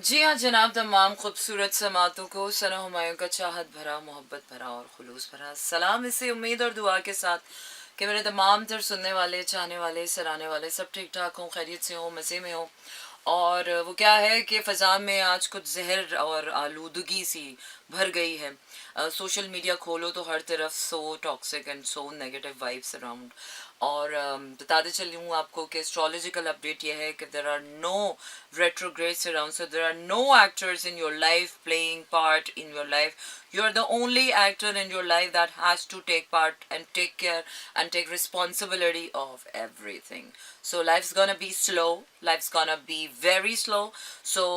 जी हाँ जनाब, तमाम खूबसूरत समातों को सना हुमायूं का चाहत भरा, मोहब्बत भरा और खुलूस भरा सलाम, इसी उम्मीद और दुआ के साथ कि मेरे तमाम तर सुनने वाले, चाहने वाले, सराहने वाले सब ठीक ठाक हों, खैरियत से हों, मज़े में हों। और वो क्या है कि फ़ज़ा में आज कुछ जहर और आलूदगी सी भर गई है। सोशल मीडिया खोलो तो हर तरफ so toxic and so negative vibes around. और बताते चलूँ आपको कि एस्ट्रोलॉजिकल अपडेट ये है कि there are no retrogrades around, so there are no actors in your life playing part in your life. You are the only actor in your life that has to take part and take care and take responsibility of everything. So life's gonna be slow, life's gonna be very slow. So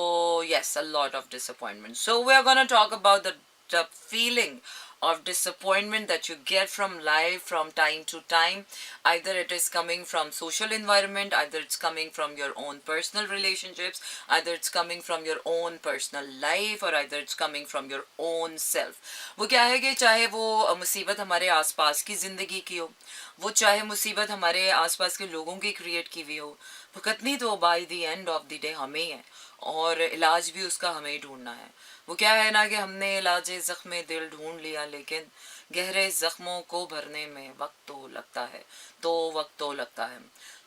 yes, a lot of disappointment. So we are gonna talk about the feeling of disappointment that you get from life from time to time. Either it is coming from social environment, either it's coming from your own personal relationships, either it's coming from your own personal life, or either it's coming from your own self. वो क्या है कि चाहे वो मुसीबत हमारे आसपास की ज़िंदगी की हो, वो चाहे मुसीबत हमारे आसपास के लोगों की क्रिएट की हुई हो, भुगतनी तो by the end of the day हमें ही है, और इलाज भी उसका हमें ही ढूंढना है। वो क्या है ना कि हमने इलाज ज़ख्म दिल ढूंढ लिया, लेकिन गहरे ज़ख्मों को भरने में वक्त तो लगता है, वक्त तो लगता है,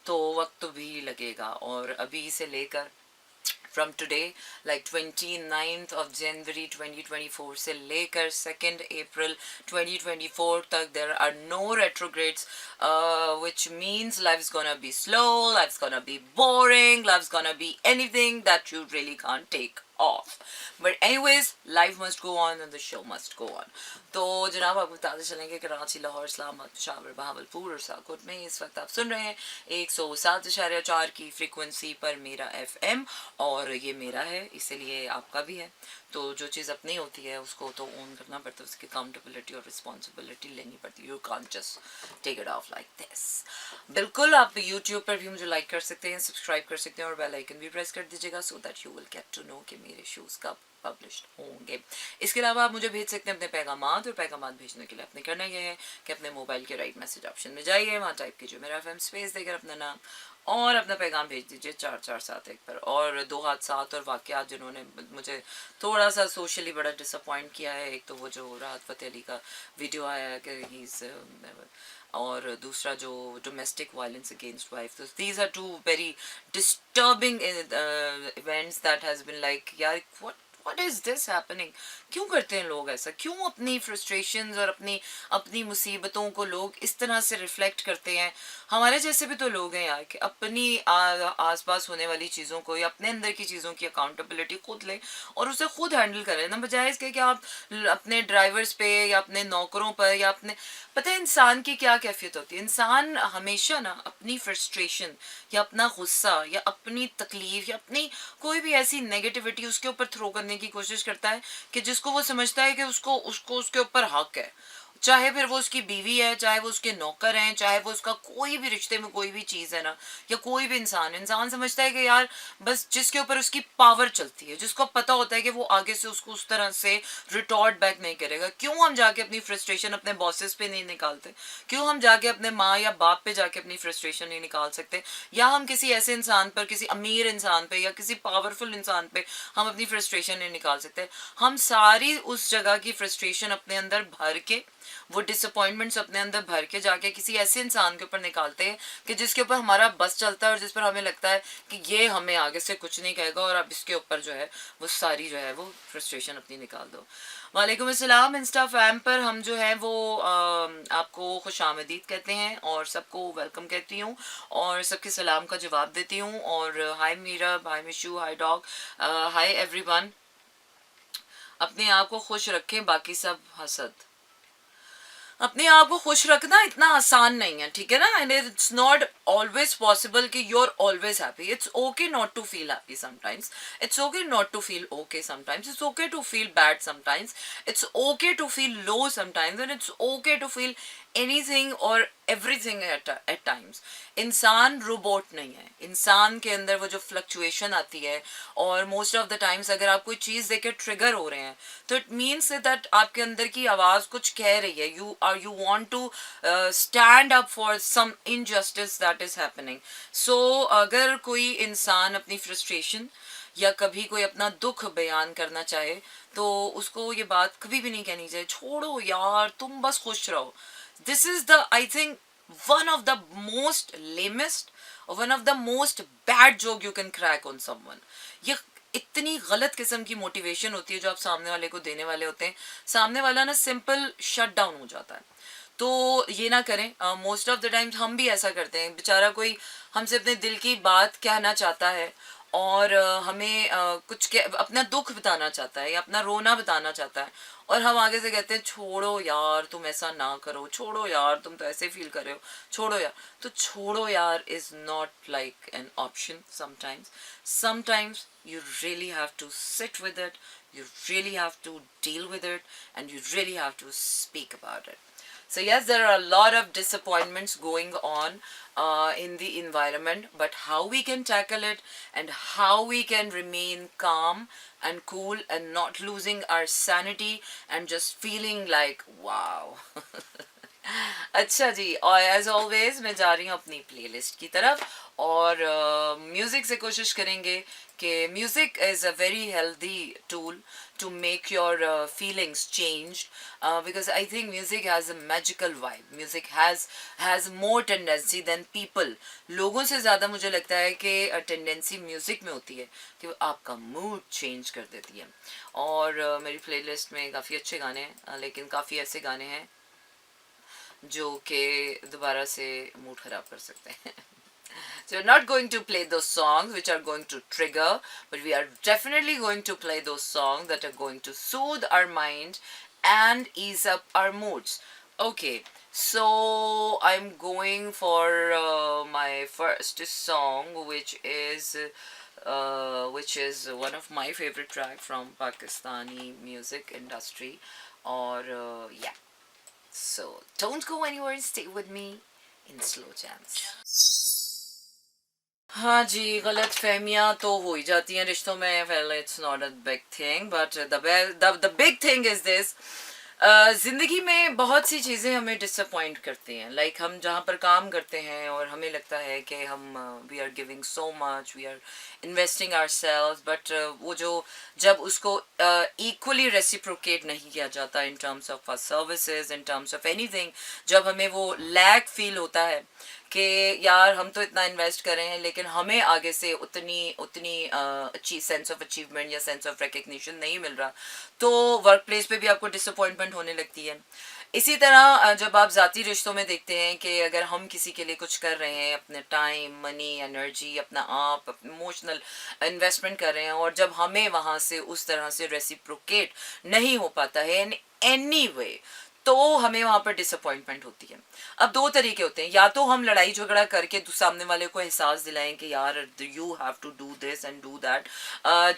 वक्त भी लगेगा। और अभी से लेकर from today, like 29th of January 2024 से लेकर 2nd April 2024 तक there are no retrogrades, which means life's gonna be slow, life's gonna be boring, life's gonna be anything that you really can't take off. But anyways, life must go on and the show must go on. तो जनाब आपको बताते चलेंगे कि कराची, लाहौर, इस्लामाबाद, पेशावर, बहावलपुर और सियालकोट में इस वक्त आप सुन रहे हैं 107.4 की फ्रीक्वेंसी पर मेरा FM, और ये मेरा है इसलिए आपका भी है। तो जो चीज़ अपनी होती है उसको तो ओन करना पड़ता है, उसकी अकाउंटेबिलिटी और रिस्पॉन्सिबिलिटी लेनी पड़ती है। You can't just take it off like this. बिल्कुल, आप यूट्यूब पर भी मुझे लाइक कर सकते हैं, सब्सक्राइब कर सकते हैं और बेल आइकन भी प्रेस कर दीजिएगा, so that you will get to know कि मेरे शोज़ कब पब्लिश्ड होंगे। इसके अलावा आप मुझे भेज सकते हैं अपने पैगामात, और पैगामात भेजने के लिए आपने करना यह है कि अपने मोबाइल के राइट मैसेज ऑप्शन में जाइए, वहाँ टाइप कीजिए मेरा FM स्पेस देकर अपना नाम और अपना पैगाम भेज दीजिए 4471 पर। और 2 हादसात और वाक़यात जिन्होंने मुझे थोड़ा सा सोशली बड़ा डिसअपॉइंट किया है, एक तो वो जो राहत फ़तेह अली का वीडियो आया है कि ही इज़, और दूसरा जो डोमेस्टिक वायलेंस अगेंस्ट वाइफ। तो these are two very disturbing events that has been like, यार व्हाट इज़ दिस हैपनिंग। क्यों करते हैं लोग ऐसा? क्यों अपनी फ्रस्ट्रेशंस और अपनी अपनी मुसीबतों को लोग इस तरह से रिफ्लेक्ट करते हैं? हमारे जैसे भी तो लोग हैं यार, कि अपनी आसपास होने वाली चीज़ों को या अपने अंदर की चीज़ों की अकाउंटेबिलिटी खुद लें और उसे खुद हैंडल करें, ना बजाय इसके कि आप अपने ड्राइवर्स पे या अपने नौकरों पर या अपने, पता है इंसान की क्या कैफियत होती है? इंसान हमेशा ना अपनी फ्रस्ट्रेशन या अपना गुस्सा या अपनी तकलीफ या अपनी कोई भी ऐसी नेगेटिविटी उसके ऊपर थ्रो करने की कोशिश करता है कि जिसको वो समझता है कि उसको उसको उसके ऊपर हक है। चाहे फिर वो उसकी बीवी है, चाहे वो उसके नौकर हैं, चाहे वो उसका कोई भी रिश्ते में कोई भी चीज़ है ना, या कोई भी इंसान समझता है कि यार बस जिसके ऊपर उसकी पावर चलती है, जिसको पता होता है कि वो आगे से उसको उस तरह से रिटॉर्ट बैक नहीं करेगा, क्यों हम जाके अपनी फ्रस्ट्रेशन अपने बॉसेस पे नहीं निकालते? क्यों हम जाके अपने माँ या बाप पे जाके अपनी फ्रस्ट्रेशन नहीं निकाल सकते? या हम किसी ऐसे इंसान पर, किसी अमीर इंसान पे या किसी पावरफुल इंसान पे हम अपनी फ्रस्ट्रेशन नहीं निकाल सकते? हम सारी उस जगह की फ्रस्ट्रेशन अपने अंदर भर के, वो डिसअपॉइंटमेंट्स अपने अंदर भर के जाके किसी ऐसे इंसान के ऊपर निकालते हैं कि जिसके ऊपर हमारा बस चलता है और जिस पर हमें लगता है कि ये हमें आगे से कुछ नहीं कहेगा, और अब इसके ऊपर जो है वो सारी जो है वो फ्रस्ट्रेशन अपनी निकाल दो। वालेकुम अस्सलाम। इंस्टा फैम पर हम जो है वो आपको खुश आमदीद कहते हैं और सबको वेलकम कहती हूँ और सबके सलाम का जवाब देती हूँ। और हाय मीरा, हाय मिशू, हाय डॉग, हाय एवरीवन। अपने आप को खुश रखें, बाकी सब हसद। अपने आप को खुश रखना इतना आसान नहीं है, ठीक है ना? And it's not always possible कि you are always happy. It's okay not to feel happy sometimes, it's okay not to feel okay sometimes, it's okay to feel bad sometimes, it's okay to feel low sometimes, and it's okay to feel anything और everything at times. इंसान robot नहीं है, इंसान के अंदर वो जो fluctuation आती है, और मोस्ट ऑफ द टाइम्स अगर आप कोई चीज़ देख के ट्रिगर हो रहे हैं तो इट मीन्स दैट आपके अंदर की आवाज़ कुछ कह रही है। You want to stand up for some injustice that is happening. So अगर कोई इंसान अपनी फ्रस्ट्रेशन या कभी कोई अपना दुख बयान करना चाहे तो उसको ये बात कभी भी नहीं कहनी चाहिए, छोड़ो यार तुम बस खुश रहो. This is the I think one of the most lamest or one of the most bad joke you can crack on someone. ये इतनी गलत किस्म की मोटिवेशन होती है जो आप सामने वाले को देने वाले होते हैं. सामने वाला ना सिंपल शट डाउन हो जाता है. तो ये ना करें. मोस्ट ऑफ द टाइम्स हम भी ऐसा करते हैं. बेचारा कोई हमसे अपने दिल की बात कहना चाहता है और हमें कुछ अपना दुख बताना चाहता है या अपना रोना बताना चाहता है और हम आगे से कहते हैं छोड़ो यार तुम ऐसा ना करो, छोड़ो यार तुम तो ऐसे फील कर रहे हो, छोड़ो यार. तो छोड़ो यार is not like an option. Sometimes you really have to sit with it, you really have to deal with it, and you really have to speak about it. So yes, there are a lot of disappointments going on in the environment, but how we can tackle it and how we can remain calm and cool and not losing our sanity and just feeling like wow. अच्छा जी, और as always मैं जा रही हूँ अपनी playlist की तरफ और म्यूज़िक से कोशिश करेंगे कि music is a very healthy tool to make your feelings changed because I think music has a magical vibe. Music has more tendency than people. लोगों से ज़्यादा मुझे लगता है कि टेंडेंसी म्यूज़िक में होती है कि वो आपका मूड चेंज कर देती है. और मेरी प्लेलिस्ट में काफ़ी अच्छे गाने हैं लेकिन काफ़ी ऐसे गाने हैं जो कि दोबारा से मूड ख़राब कर सकते हैं. So we're not going to play those songs which are going to trigger, but we are definitely going to play those songs that are going to soothe our mind and ease up our moods. Okay, so I'm going for my first song, which is one of my favorite track from Pakistani music industry. Or yeah, so don't go anywhere and stay with me in Slow Jams. हाँ जी, गलत फहमियाँ तो हो ही जाती हैं रिश्तों में. Well it's not a big thing but the big thing is this. ज़िंदगी में बहुत सी चीज़ें हमें डिसअपॉइंट करती हैं. लाइक हम जहाँ पर काम करते हैं और हमें लगता है कि हम we are giving so much, we are investing our selves, but वो जो जब उसको इक्वली रेसिप्रोकेट नहीं किया जाता in terms of services, in terms of anything, जब हमें वो लैक फील होता है कि यार हम तो इतना इन्वेस्ट कर रहे हैं लेकिन हमें आगे से उतनी अच्छी सेंस ऑफ अचीवमेंट या सेंस ऑफ रिकग्निशन नहीं मिल रहा, तो वर्क प्लेस पे भी आपको डिसअपॉइंटमेंट होने लगती है. इसी तरह जब आप ज़ाती रिश्तों में देखते हैं कि अगर हम किसी के लिए कुछ कर रहे हैं, अपने टाइम, मनी, एनर्जी, अपना आप, इमोशनल इन्वेस्टमेंट कर रहे हैं और जब हमें वहाँ से उस तरह से रेसिप्रोकेट नहीं हो पाता है इन एनी वे, तो हमें वहाँ पर डिसअपॉइंटमेंट होती है. अब दो तरीके होते हैं. या तो हम लड़ाई झगड़ा करके सामने वाले को एहसास दिलाएं कि यार you have to do this and do that,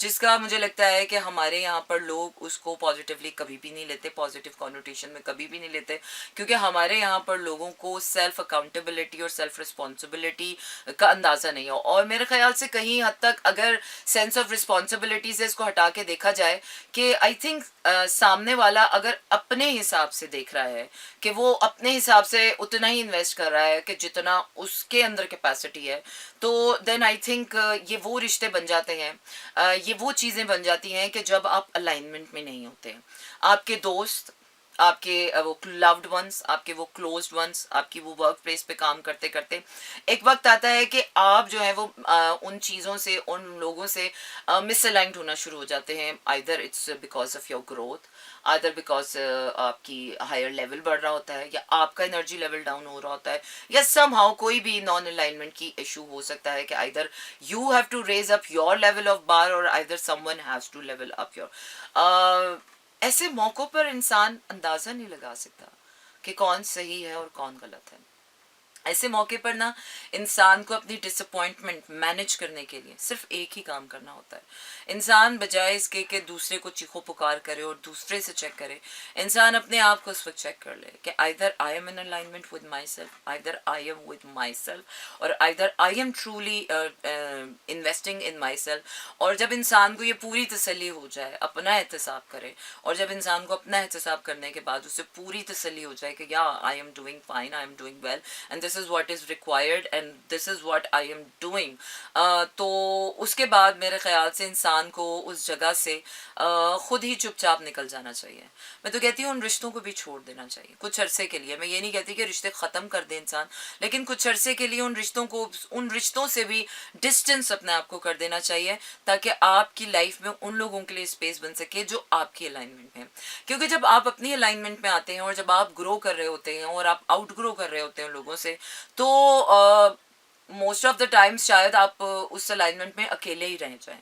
जिसका मुझे लगता है कि हमारे यहाँ पर लोग उसको पॉजिटिवली कभी भी नहीं लेते, पॉजिटिव कॉनोटेशन में कभी भी नहीं लेते, क्योंकि हमारे यहाँ पर लोगों को सेल्फ अकाउंटेबिलिटी और सेल्फ रिस्पॉन्सिबिलिटी का अंदाज़ा नहीं हो. और मेरे ख्याल से कहीं हद तक अगर सेंस ऑफ रिस्पॉन्सिबिलिटी से इसको हटा के देखा जाए कि आई थिंक सामने वाला अगर अपने हिसाब से देख रहा है कि वो अपने हिसाब से उतना ही इन्वेस्ट कर रहा है कि जितना उसके अंदर कैपेसिटी है, तो देन आई थिंक ये वो रिश्ते बन जाते हैं, ये वो चीज़ें बन जाती हैं कि जब आप अलाइनमेंट में नहीं होते हैं. आपके दोस्त, आपके वो लव्ड वंस, आपके वो क्लोज्ड वंस, आपकी वो वर्क प्लेस पे काम करते करते एक वक्त आता है कि आप जो है वो उन चीज़ों से, उन लोगों से मिसअलाइंड होना शुरू हो जाते हैं. Either it's because of your growth, either because आपकी हायर लेवल बढ़ रहा होता है या आपका एनर्जी लेवल डाउन हो रहा होता है, या समहाउ कोई भी नॉन अलाइनमेंट की इशू हो सकता है कि either you have to raise up your level of bar और either someone has to level up your. ऐसे मौक़ों पर इंसान अंदाज़ा नहीं लगा सकता कि कौन सही है और कौन गलत है. ऐसे मौके पर ना इंसान को अपनी डिसअपॉइंटमेंट मैनेज करने के लिए सिर्फ एक ही काम करना होता है. इंसान बजाय इसके कि दूसरे को चीखो पुकार करे और दूसरे से चेक करे, इंसान अपने आप को उस वक्त चेक कर ले कि either I am in alignment with my self, either I am with my self, और either I am truly investing in my self. और जब इंसान को ये पूरी तसल्ली हो जाए, अपना एहतसाब करे, और जब इंसान को अपना एहतसाब करने के बाद उसे पूरी तसल्ली हो जाए कि या I am doing fine, I am doing well and this is what is required and this is what I am doing, तो उसके बाद मेरे ख्याल से इंसान को उस जगह से ख़ुद ही चुपचाप निकल जाना चाहिए। मैं तो कहती हूँ उन रिश्तों को भी छोड़ देना चाहिए कुछ अरसे के लिए। मैं ये नहीं कहती कि रिश्ते ख़त्म कर दे इंसान, लेकिन कुछ अरसे के लिए उन रिश्तों से भी डिस्टेंस अपने आप को कर देना चाहिए, ताकि आपकी लाइफ में उन लोगों के लिए स्पेस बन सके जो आपकी अलाइनमेंट में। क्योंकि जब आप अपनी अलाइनमेंट में आते हैं और जब आप ग्रो कर रहे होते हैं और आप आउट ग्रो कर रहे होते हैं लोगों से, तो मोस्ट ऑफ द टाइम्स शायद आप उस अलाइनमेंट में अकेले ही रह जाएं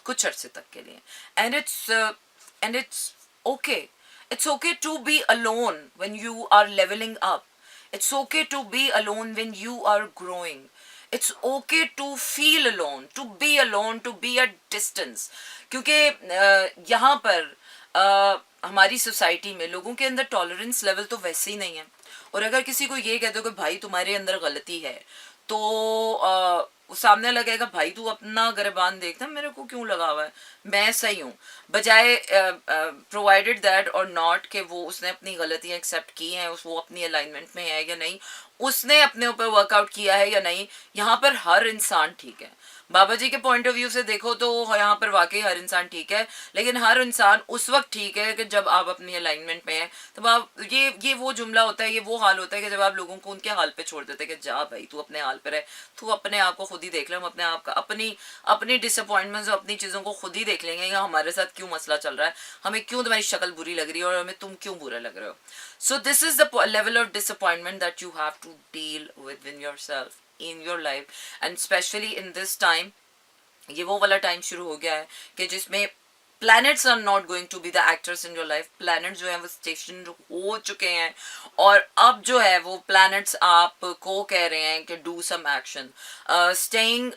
कुछ अरसे तक के लिए। And it's okay, it's okay to be alone when you are leveling up. It's okay to be alone when you are growing. It's okay to feel alone, to be alone, to be at distance. क्योंकि यहाँ पर हमारी society में लोगों के अंदर tolerance level तो वैसे ही नहीं है, और अगर किसी को ये कह दो कि भाई तुम्हारे अंदर गलती है, तो वो सामने लगेगा भाई तू अपना गिरबान देखना, मेरे को क्यों लगा हुआ है, मैं सही हूँ, बजाय प्रोवाइडेड दैट और नॉट कि वो उसने अपनी गलतियाँ एक्सेप्ट की हैं, वो अपनी अलाइनमेंट में है या नहीं, उसने अपने ऊपर वर्कआउट किया है या नहीं। यहाँ पर हर इंसान ठीक है। बाबा जी के पॉइंट ऑफ व्यू से देखो तो यहाँ पर वाकई हर इंसान ठीक है, लेकिन हर इंसान उस वक्त ठीक है कि जब आप अपनी अलाइनमेंट में हैं। तब आप ये वो जुमला होता है, ये वो हाल होता है कि जब आप लोगों को उनके हाल पे छोड़ देते हैं कि जा भाई तू अपने हाल पे रहे, तू अपने आप को खुद ही देख ले, हम अपने आप का अपनी डिसअपॉइंटमेंट्स और अपनी चीज़ों को खुद ही देख लेंगे, या हमारे साथ क्यों मसला चल रहा है, हमें क्यों तुम्हारी शक्ल बुरी लग रही है और हमें तुम क्यों बुरा लग रहे हो। So this is the level of disappointment that you have to deal with in your self in your life, and specially in this time. ये वो वाला टाइम शुरू हो गया है कि जिसमें planets are not going to be the actors in your life. Planets जो है वो स्टेशन हो चुके हैं, और अब जो है वो प्लैनेट्स आपको कह रहे हैं कि do some action. Staying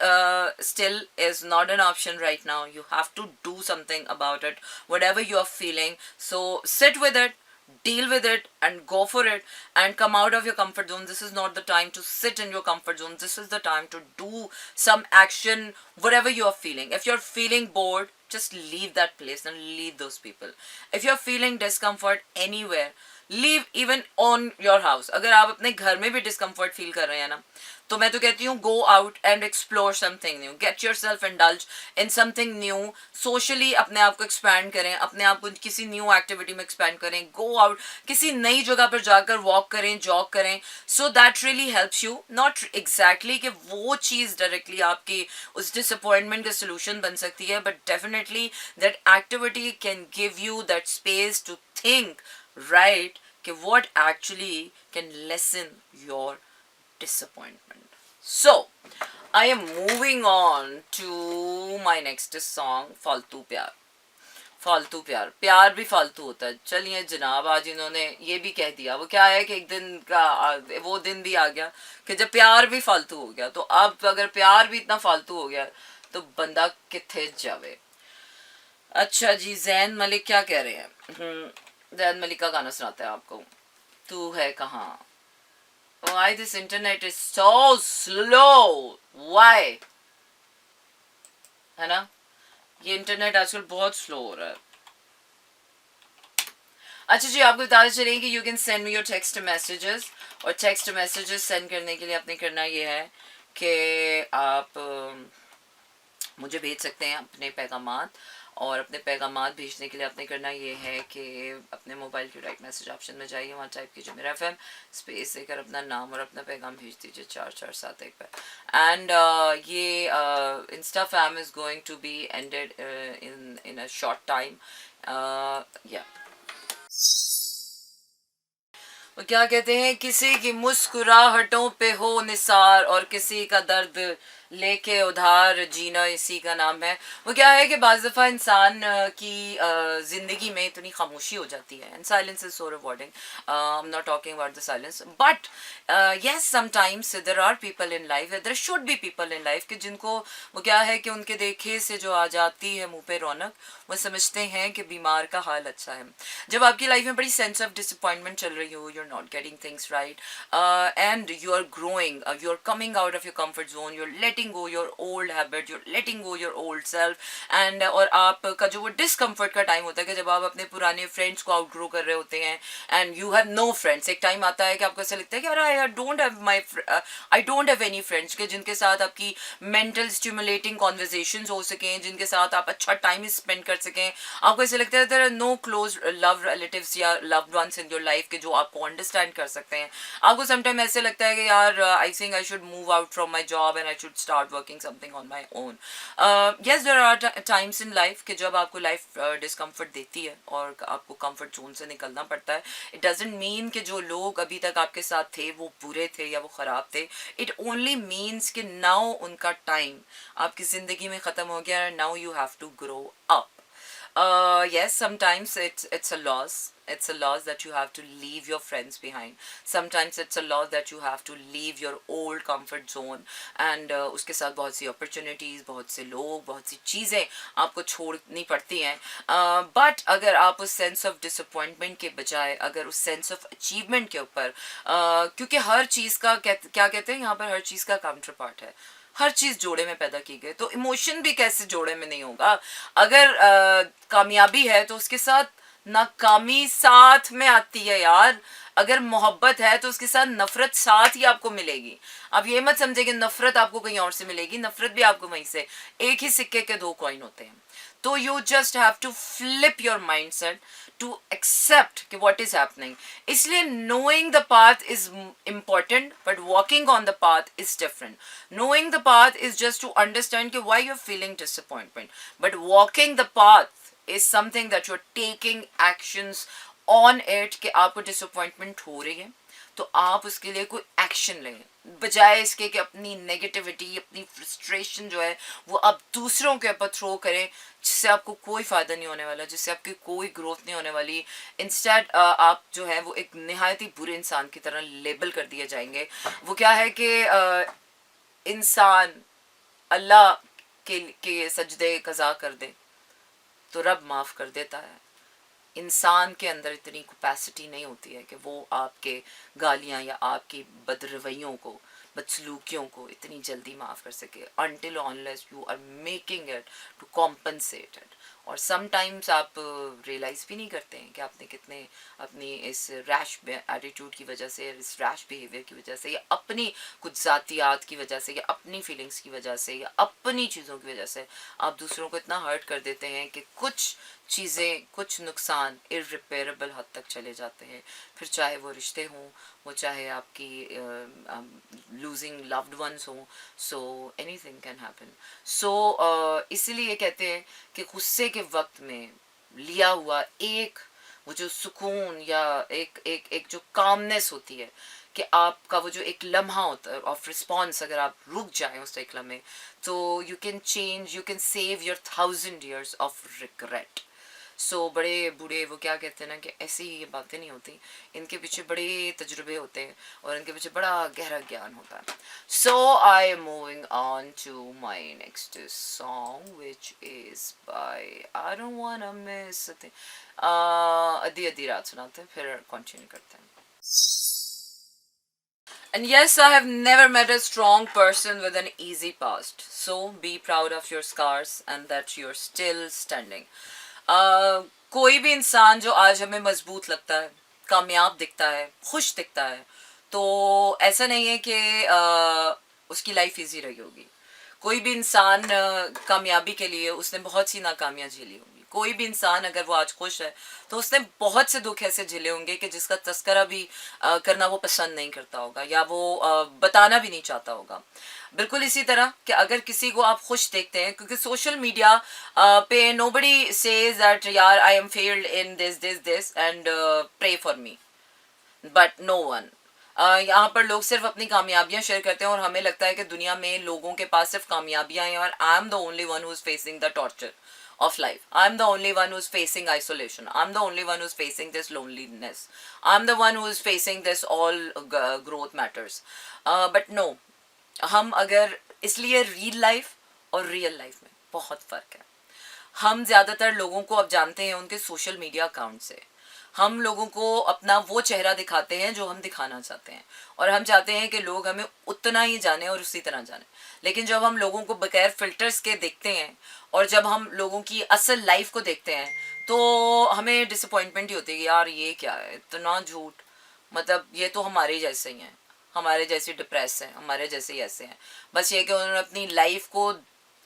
still is not an option right now, you have to do something about it, whatever you are feeling. So sit with it, deal with it and go for it and come out of your comfort zone. This is not the time to sit in your comfort zone. This is the time to do some action, whatever you are feeling. If you're feeling bored, just leave that place and leave those people. If you're feeling discomfort anywhere, leave even on your house. अगर आप अपने घर में भी discomfort feel कर रहे हैं ना, तो मैं तो कहती हूँ go out and explore something new, get your self indulge in something new. Socially अपने आप को एक्सपैंड करें, अपने आप को किसी न्यू एक्टिविटी में एक्सपैंड करें, गो आउट, किसी नई जगह पर जाकर वॉक करें, जॉग करें। So that really helps you. Not exactly कि वो चीज़ डायरेक्टली आपकी उस डिसअपॉइंटमेंट का सोल्यूशन बन सकती है, but definitely that activity can give you that space to think right कि what actually can lessen your disappointment. So I am moving on to my next song, फालतू प्यार। फालतू प्यार, प्यार भी फालतू होता है। चलिए जनाब, आज इन्होंने ये भी कह दिया। वो क्या है कि एक दिन का वो दिन भी आ गया कि जब प्यार भी फालतू हो गया, तो अब अगर प्यार भी इतना फालतू हो गया तो बंदा किथे जावे। अच्छा जी, जैन मलिक क्या कह रहे हैं? जैन मलिक का गाना सुनाते हैं आपको, तू है कहाँ। Why this internet is so slow? Why? है ना, ये इंटरनेट आजकल बहुत स्लो हो रहा है। अच्छा जी, आपको बताते चलिए कि you can send me your text messages, और टेक्स्ट मैसेजेस सेंड करने के लिए आपने करना ये है कि आप मुझे भेज सकते हैं अपने पैगामात, और अपने पैगामात भेजने के लिए आपने करना ये है कि अपने मोबाइल के राइट मैसेज ऑप्शन में जाइए, वहाँ टाइप कीजिए मेरा FM, स्पेस देकर अपना नाम और अपना पैगाम भेज दीजिए 4471 पर। एंड ये insta fam is going to be ended in a short time. या वो क्या कहते हैं, किसी की मुस्कुराहटों पे हो निसार और किसी का दर्द लेके उधार, जीना इसी का नाम है। वो क्या है कि बाज़ दफ़ा इंसान की ज़िंदगी में इतनी खामोशी हो जाती है, and silence is so rewarding. I am not talking about the silence, but yes sometimes there are people in life, there should be people in life कि जिनको वो क्या है कि उनके देखे से जो आ जाती है मुँह पे रौनक, वो समझते हैं कि बीमार का हाल अच्छा है। जब आपकी लाइफ में बड़ी सेंस ऑफ डिसअपॉइंटमेंट चल रही हो, you are not getting things right, and you are growing, you are coming out of your comfort zone, you are letting go your old habit, you're letting go your old self, and और आपका जो वो discomfort का time होता है कि जब आप अपने पुराने फ्रेंड्स को आउटग्रो कर रहे होते हैं and you have no friends. एक टाइम आता है कि आपको ऐसा लगता है कि अरे I don't have any friends के जिनके साथ आपकी मेंटल स्टिमुलेटिंग कॉन्वर्जेशंस हो सकें, जिनके साथ आप अच्छा टाइम स्पेंड कर सकें. आपको ऐसा लगता है there are no close love relatives या loved ones in your life के जो आपको अंडरस्टैंड कर सकते हैं. आपको समटाइम ऐसे लगता है कि यार I think I should move out from my job and I should start working something on my own. Yes there are times in life कि जब आपको लाइफ डिस्कम्फर्ट देती है और आपको कंफर्ट जोन से निकलना पड़ता है. इट डजेंट मीन कि जो लोग अभी तक आपके साथ थे वो बुरे थे या वो ख़राब थे. इट ओनली मीन्स कि नाउ उनका टाइम आपकी ज़िंदगी में ख़त्म हो गया. Now you have to grow up. Yes, sometimes it's a loss. It's a loss that you have to leave your friends behind. Sometimes it's a loss that you have to leave your old comfort zone. And उसके साथ बहुत सी opportunities, बहुत से लोग, बहुत सी चीज़ें आपको छोड़नी पड़ती हैं. But अगर आप उस sense of disappointment के बजाय अगर उस sense of achievement के ऊपर क्योंकि हर चीज़ का क्या कहते हैं यहाँ पर, हर चीज़ का counterpart है. हर चीज़ जोड़े में पैदा की गई, तो इमोशन भी कैसे जोड़े में नहीं होगा. अगर कामयाबी है तो उसके साथ नाकामी साथ में आती है यार. अगर मोहब्बत है तो उसके साथ नफरत साथ ही आपको मिलेगी. आप ये मत समझे कि नफरत आपको कहीं और से मिलेगी, नफरत भी आपको वहीं से. एक ही सिक्के के दो कॉइन होते हैं. तो you just have to flip your mind set to accept कि what is happening. इसलिए knowing the path is important, but walking on the path is different. Knowing the path is just to understand कि why you're feeling disappointment, but walking the path is something that you're taking actions on it कि आपको disappointment हो रही है तो आप उसके लिए कोई एक्शन लें, बजाय इसके कि अपनी नेगेटिविटी, अपनी फ्रस्ट्रेशन जो है वो आप दूसरों के ऊपर थ्रो करें, जिससे आपको कोई फ़ायदा नहीं होने वाला, जिससे आपकी कोई ग्रोथ नहीं होने वाली. इंस्टेड आप जो है वो एक नहायत ही बुरे इंसान की तरह लेबल कर दिए जाएंगे. वो क्या है कि इंसान अल्लाह के सजदे कज़ा कर दे तो रब माफ़ कर देता है. इंसान के अंदर इतनी कैपेसिटी नहीं होती है कि वो आपके गालियाँ या आपकी बदरवैयों को, बदसलूकियों को इतनी जल्दी माफ़ कर सके, until unless you are making it to compensate it. और समटाइम्स आप रियलाइज़ भी नहीं करते हैं कि आपने कितने अपनी इस रैश एटीट्यूड की वजह से, इस रैश बिहेवियर की वजह से, या अपनी कुछ ज़ातियात की वजह से, या अपनी फीलिंग्स की वजह से, या अपनी चीज़ों की वजह से आप दूसरों को इतना हर्ट कर देते हैं कि कुछ चीज़ें, कुछ नुकसान इररिपेयरेबल हद तक चले जाते हैं. फिर चाहे वो रिश्ते हों, वो चाहे आपकी लूजिंग लव्ड वंस हों, सो एनीथिंग कैन हैपन. सो इसीलिए कहते हैं कि गुस्से के वक्त में लिया हुआ एक वो जो सुकून या एक जो कामनेस होती है कि आपका वो जो एक लम्हा होता है ऑफ रिस्पॉन्स, अगर आप रुक जाएं उस एक लम्हे, तो you can change, you can save your 1000 years of regret. So बड़े बूढ़े वो क्या कहते हैं ना कि ऐसी ये बातें नहीं होती, इनके पीछे बड़े तजुर्बे होते हैं और इनके पीछे बड़ा गहरा ज्ञान होता है. So I am moving on to my next song which is by I don't wanna miss a thing. आधी आधी रात सुनाते हैं, फिर कंटिन्यू करते हैं. And yes, I have never met a strong person with an easy past. So be proud of your scars and that you're still standing. कोई भी इंसान जो आज हमें मजबूत लगता है, कामयाब दिखता है, खुश दिखता है, तो ऐसा नहीं है कि उसकी लाइफ इजी रही होगी. कोई भी इंसान कामयाबी के लिए उसने बहुत सी नाकामियाँ झेली होंगी. कोई भी इंसान अगर वो आज खुश है तो उसने बहुत से दुख ऐसे झेले होंगे कि जिसका तस्करा भी करना वो पसंद नहीं करता होगा, या वो बताना भी नहीं चाहता होगा. बिल्कुल इसी तरह कि अगर किसी को आप खुश देखते हैं, क्योंकि सोशल मीडिया पे नोबडी सेज दैट यार I am failed in this and pray for me, but no one. यहाँ पर लोग सिर्फ अपनी कामयाबियां शेयर करते हैं और हमें लगता है कि दुनिया में लोगों के पास सिर्फ कामयाबियां हैं और I am the only one who is facing the torture of life. I'm the only one who's facing isolation. I'm the only one who's facing this loneliness. I'm the one who's facing this all growth matters. But no, हम अगर इसलिए real life और real life में बहुत फ़र्क है. हम ज़्यादातर लोगों को अब जानते हैं उनके सोशल मीडिया अकाउंट से. हम लोगों को अपना वो चेहरा दिखाते हैं जो हम दिखाना चाहते हैं, और हम चाहते हैं कि लोग हमें उतना ही जाने और उसी तरह जाने। लेकिन जब हम लोगों को बगैर फिल्टर्स के देखते हैं और जब हम लोगों की असल लाइफ को देखते हैं तो हमें डिसअपॉइंटमेंट ही होती है कि यार ये क्या है, इतना झूठ, मतलब ये तो हमारे जैसे ही हैं, हमारे जैसे डिप्रेस हैं, हमारे जैसे ही ऐसे हैं। बस ये कि उन्होंने अपनी लाइफ को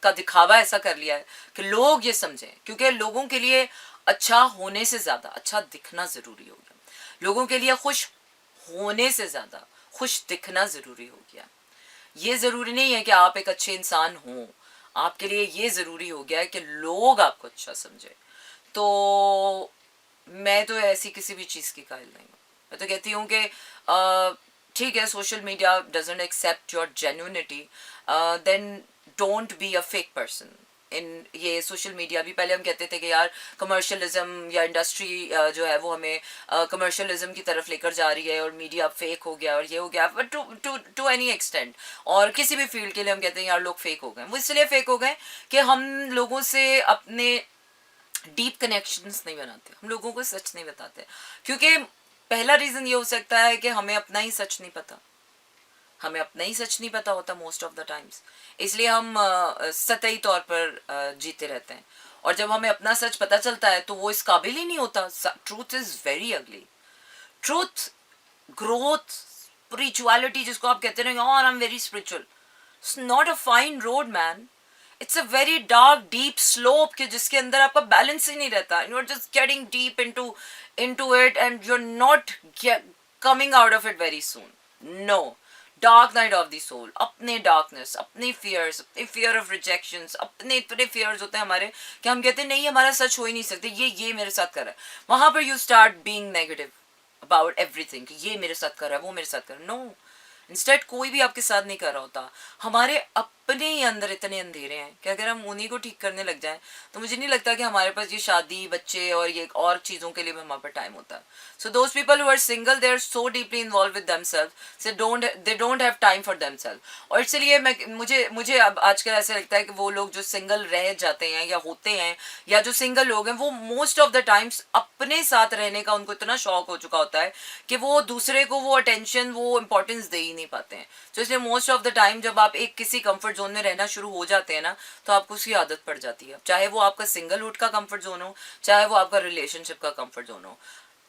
का दिखावा ऐसा कर लिया है कि लोग ये समझें, क्योंकि लोगों के लिए अच्छा होने से ज़्यादा अच्छा दिखना ज़रूरी हो गया, लोगों के लिए खुश होने से ज़्यादा खुश दिखना ज़रूरी हो गया। ये ज़रूरी नहीं है कि आप एक अच्छे इंसान हों, आपके लिए ये ज़रूरी हो गया है कि लोग आपको अच्छा समझे। तो मैं तो ऐसी किसी भी चीज़ की कायल नहीं हूँ। मैं तो कहती हूँ कि ठीक है, social media doesn't accept your genuinity, then don't be a fake person in ये सोशल मीडिया। भी पहले हम कहते थे कि यार कमर्शियलिज्म या इंडस्ट्री जो है वो हमें कमर्शियलिज्म की तरफ लेकर जा रही है और मीडिया फेक हो गया और ये हो गया, but to to to any extent, और किसी भी फील्ड के लिए हम कहते हैं यार लोग फेक हो गए। वो इसलिए फेक हो गए कि हम लोगों से अपने डीप कनेक्शंस नहीं बनाते, हम लोगों को सच नहीं बताते, क्योंकि पहला रीज़न ये हो सकता है कि हमें अपना ही सच नहीं पता, हमें अपना ही सच नहीं पता होता मोस्ट ऑफ द टाइम्स, इसलिए हम सतही तौर पर जीते रहते हैं। और जब हमें अपना सच पता चलता है तो वो इस काबिल ही नहीं होता। Truth is very ugly. Truth, growth, spirituality जिसको आप कहते हैं यार I am very spiritual, it's not a fine road man, it's a very dark deep slope के जिसके अंदर आपका बैलेंस ही नहीं रहता, you are just getting deep into it and you are not coming out of it very soon. No, dark night of the soul, अपने darkness, अपने fears, अपने फियर ऑफ रिजेक्शंस, अपने इतने फियर्स होते हैं हमारे कि हम कहते हैं नहीं हमारा सच हो ही नहीं सकते, ये मेरे साथ कर रहा है। वहां पर you start being negative about everything, ये मेरे साथ कर रहा है, वो मेरे साथ कर रहा है। नो, इंस्टेड कोई भी आपके साथ नहीं कर रहा होता। हमारे अपने ही अंदर इतने अंधेरे हैं कि अगर हम उन्हीं को ठीक करने लग जाएं तो मुझे नहीं लगता कि हमारे पास ये शादी, बच्चे और ये और चीज़ों के लिए भी हमारे पास टाइम होता है। So those people who are single, they are so deeply involve with themselves, they don't have time for themselves. और इसलिए मुझे अब आजकल ऐसा लगता है कि वो लोग जो सिंगल रह जाते हैं या होते हैं या जो सिंगल लोग हैं वो मोस्ट ऑफ द टाइम्स अपने साथ रहने का उनको इतना शौक हो चुका होता है कि वो दूसरे को वो अटेंशन, वो इंपॉर्टेंस दे ही नहीं पाते हैं। तो इसलिए मोस्ट ऑफ द टाइम जब आप एक किसी कंफर्ट जोन में रहना शुरू हो जाते हैं ना तो आपको उसकी आदत पड़ जाती है, चाहे वो आपका सिंगलहुड का कंफर्ट जोन हो, चाहे वो आपका रिलेशनशिप का कंफर्ट जोन हो।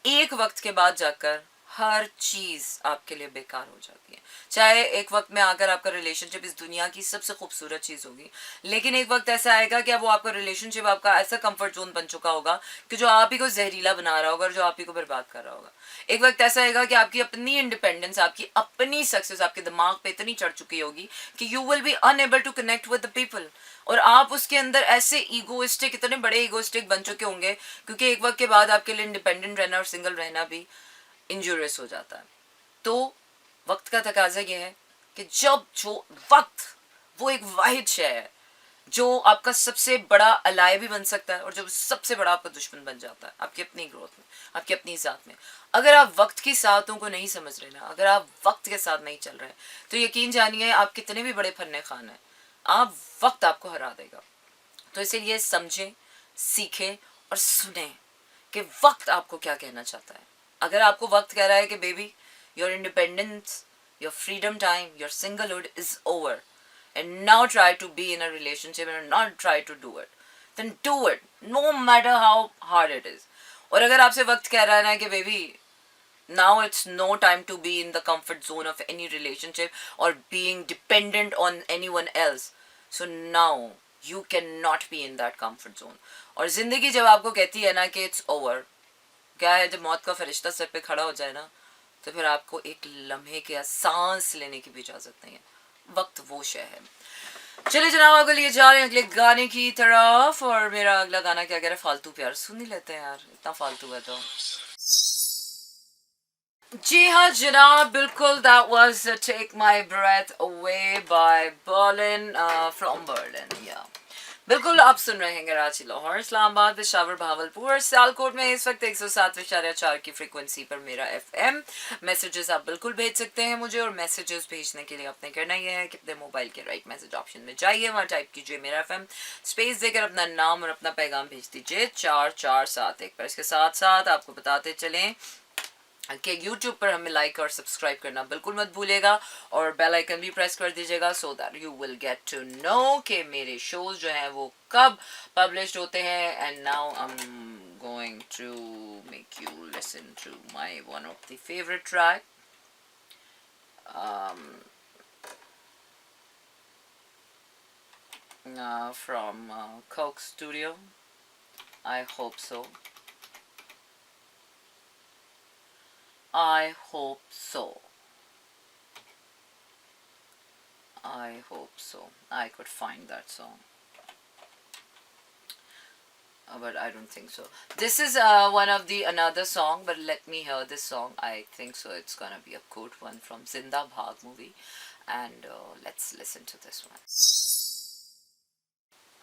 एक वक्त के बाद जाकर हर चीज़ आपके लिए बेकार हो जाती है। चाहे एक वक्त में आकर आपका रिलेशनशिप इस दुनिया की सबसे खूबसूरत चीज़ होगी, लेकिन एक वक्त ऐसा आएगा कि अब वो आपका रिलेशनशिप आपका ऐसा कंफर्ट जोन बन चुका होगा कि जो आप ही को जहरीला बना रहा होगा और जो आप ही को बर्बाद कर रहा होगा। एक वक्त ऐसा आएगा कि आपकी अपनी इंडिपेंडेंस, आपकी अपनी सक्सेस आपके दिमाग पे इतनी चढ़ चुकी होगी कि you will be unable to connect with the people, और आप उसके अंदर ऐसे ईगोइस्टिक, इतने बड़े ईगोइस्टिक बन चुके होंगे क्योंकि एक वक्त के बाद आपके लिए इंडिपेंडेंट रहना और सिंगल रहना भी इंजूरियस हो जाता है। तो वक्त का तकाजा ये है कि जब जो वक्त वो एक वाहिद शय है जो आपका सबसे बड़ा अलाय भी बन सकता है और जो सबसे बड़ा आपका दुश्मन बन जाता है आपकी अपनी ग्रोथ में, आपकी अपनी ज़ात में। अगर आप वक्त की सातों को नहीं समझ रहे ना, अगर आप वक्त के साथ नहीं चल रहे तो यकीन जानिए आप कितने भी बड़े फन्ने खान हैं, आप वक्त आपको हरा देगा। तो इसीलिए समझें, सीखें और सुने कि वक्त आपको क्या कहना चाहता है। अगर आपको वक्त कह रहा है कि baby your independence, your freedom time, your singlehood is over and now try to be in a relationship and not try to do it, then do it no matter how hard it is. और अगर आपसे वक्त कह रहा है ना कि baby now it's no time to be in the comfort zone of any relationship or being dependent on anyone else, so now you cannot be in that comfort zone. और जिंदगी जब आपको कहती है ना कि it's over, क्या है, जब मौत का फरिश्ता सर पे खड़ा हो जाए ना तो फिर आपको एक लम्हे के सांस लेने की भी इजाज़त नहीं है। वक्त वो शय है। चलिए जनाब आगे लिए जा रहे हैं अगले गाने की तरफ, और मेरा अगला गाना क्या कह रहा है, फालतू प्यार सुन ही लेते हैं यार, इतना फालतू है तो। जी हाँ जनाब, बिल्कुल, that was Take My Breath Away by Berlin, from Berlin, yeah. बिल्कुल आप सुन रहे हैं कराची, लाहौर, इस्लामाबाद, पेशावर, भावलपुर, सियालकोट में इस वक्त 107.4 की फ्रीक्वेंसी पर मेरा एफएम। मैसेजेस आप बिल्कुल भेज सकते हैं मुझे, और मैसेजेस भेजने के लिए आपने करना ही है कि अपने मोबाइल के राइट मैसेज ऑप्शन में जाइए, वहाँ टाइप कीजिए मेरा एफएम, स्पेस देकर अपना नाम और अपना पैगाम भेज दीजिए 4471 पर। इसके साथ साथ आपको बताते चलें कि YouTube पर हमें लाइक और सब्सक्राइब करना बिल्कुल मत भूलिएगा, और बेल आइकन भी प्रेस कर दीजिएगा, so that you will get to know कि मेरे शोज जो हैं वो कब पब्लिश होते हैं। And now I am going to make you listen to my one of the favourite track from Coke Studio. I hope so. I hope so. I hope so. I could find that song. But I don't think so. This is one of the another song, but let me hear this song. I think so. It's gonna be a good one from Zinda Bhag movie, and let's listen to this one.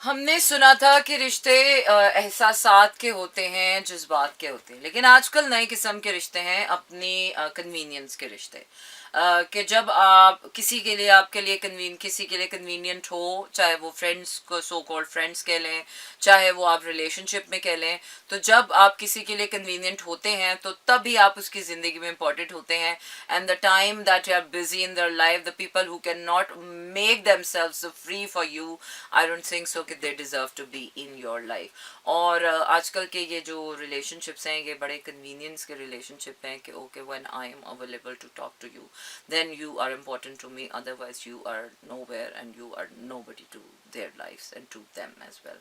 हमने सुना था कि रिश्ते एहसासात के होते हैं, जज्बात के होते हैं, लेकिन आजकल नए किस्म के रिश्ते हैं, अपनी कन्वीनियंस के रिश्ते। कि जब आप किसी के लिए किसी के लिए कन्वीनियंट हो, चाहे वो फ्रेंड्स को सो कॉल्ड फ्रेंड्स कह लें, चाहे वो आप रिलेशनशिप में कह लें, तो जब आप किसी के लिए कन्वीनियंट होते हैं तो तभी आप उसकी ज़िंदगी में इम्पॉर्टेंट होते हैं। And the time that you are busy in their life, the people who can not make themselves free for you, I don't think so कि they deserve to be in your life. और आजकल के ये जो relationships हैं, ये बड़े convenience के रिलेशनशिप हैं कि okay when I am available to talk to you, then you are important to me, otherwise you are nowhere and you are nobody to their lives and to them as well.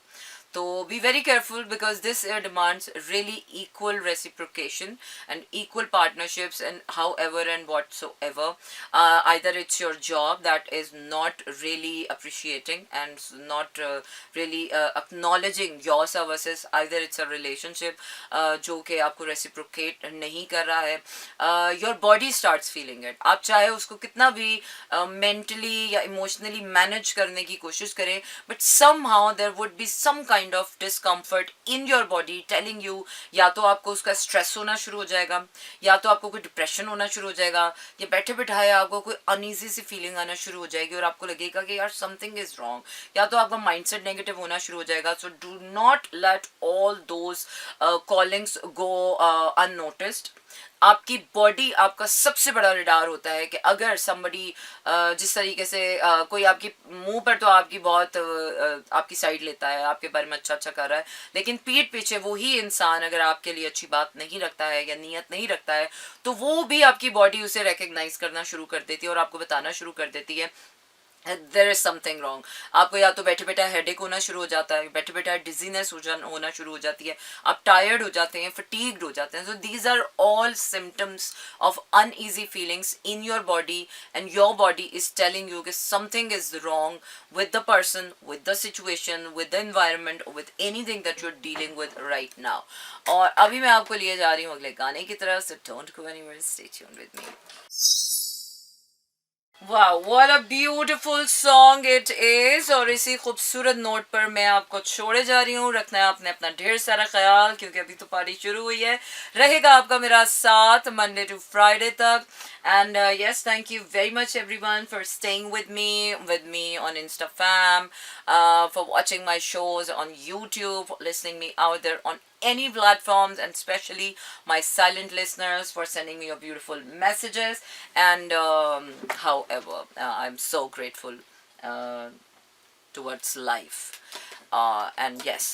So be very careful, because this demands really equal reciprocation and equal partnerships, and however and whatsoever. Either it's your job that is not really appreciating and not really acknowledging your services, either it's a relationship जो कि आपको reciprocate नहीं कर रहा है, your body starts feeling it. आप चाहे उसको कितना भी mentally या emotionally manage करने की कोशिश करें, but somehow there would be some kind of discomfort in your body telling you, या तो आपको उसका स्ट्रेस होना शुरू हो जाएगा, या तो आपको कोई डिप्रेशन होना शुरू हो जाएगा, या बैठे बिठाए आपको कोई अनईजी सी फीलिंग आना शुरू हो जाएगी और आपको लगेगा कि यार समथिंग इज रॉन्ग, या तो आपका माइंडसेट नेगेटिव होना शुरू हो जाएगा। So do not let all those callings go unnoticed. आपकी बॉडी आपका सबसे बड़ा रडार होता है कि अगर somebody जिस तरीके से कोई आपकी मुंह पर तो आपकी बहुत आपकी साइड लेता है, आपके बारे में अच्छा अच्छा कर रहा है, लेकिन पीठ पीछे वो ही इंसान अगर आपके लिए अच्छी बात नहीं रखता है या नीयत नहीं रखता है, तो वो भी आपकी बॉडी उसे रिकग्नाइज करना शुरू कर देती है और आपको बताना शुरू कर देती है there is something wrong. आपको या तो बैठे बैठे हेडेक होना शुरू हो जाता है, बैठे बैठे डिजीनेस होना शुरू हो जाती है, आप टायर्ड हो जाते हैं, फटीग्ड हो जाते हैं. So these are all symptoms of uneasy feelings in your body, and your body is telling you that something is wrong with the person, with the situation, with the environment, with anything that you're dealing with right now. और अभी मैं आपको लिए जा रही हूँ अगले गाने की तरफ, so don't go anywhere, stay tuned with me. वाह, what a beautiful song it is. और इसी खूबसूरत नोट पर मैं आपको छोड़े जा रही हूँ. रखना है आपने अपना ढेर सारा ख्याल, क्योंकि अभी तो पार्टी शुरू हुई है. रहेगा आपका मेरा साथ मंडे टू फ्राइडे तक. And yes, thank you very much everyone for staying with me on Instafam, for watching my shows on YouTube, listening me out there on any platforms, and especially my silent listeners for sending me your beautiful messages. And however, I'm so grateful towards life. And yes,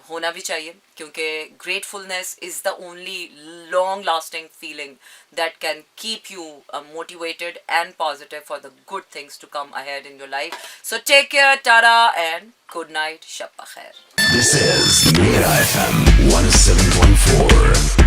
होना भी चाहिए, क्योंकि gratefulness is the only long lasting feeling that can keep you motivated and positive for the good things to come ahead in your life. So take care, tara, and good night, shab bakhair. This is Mira FM 107.4.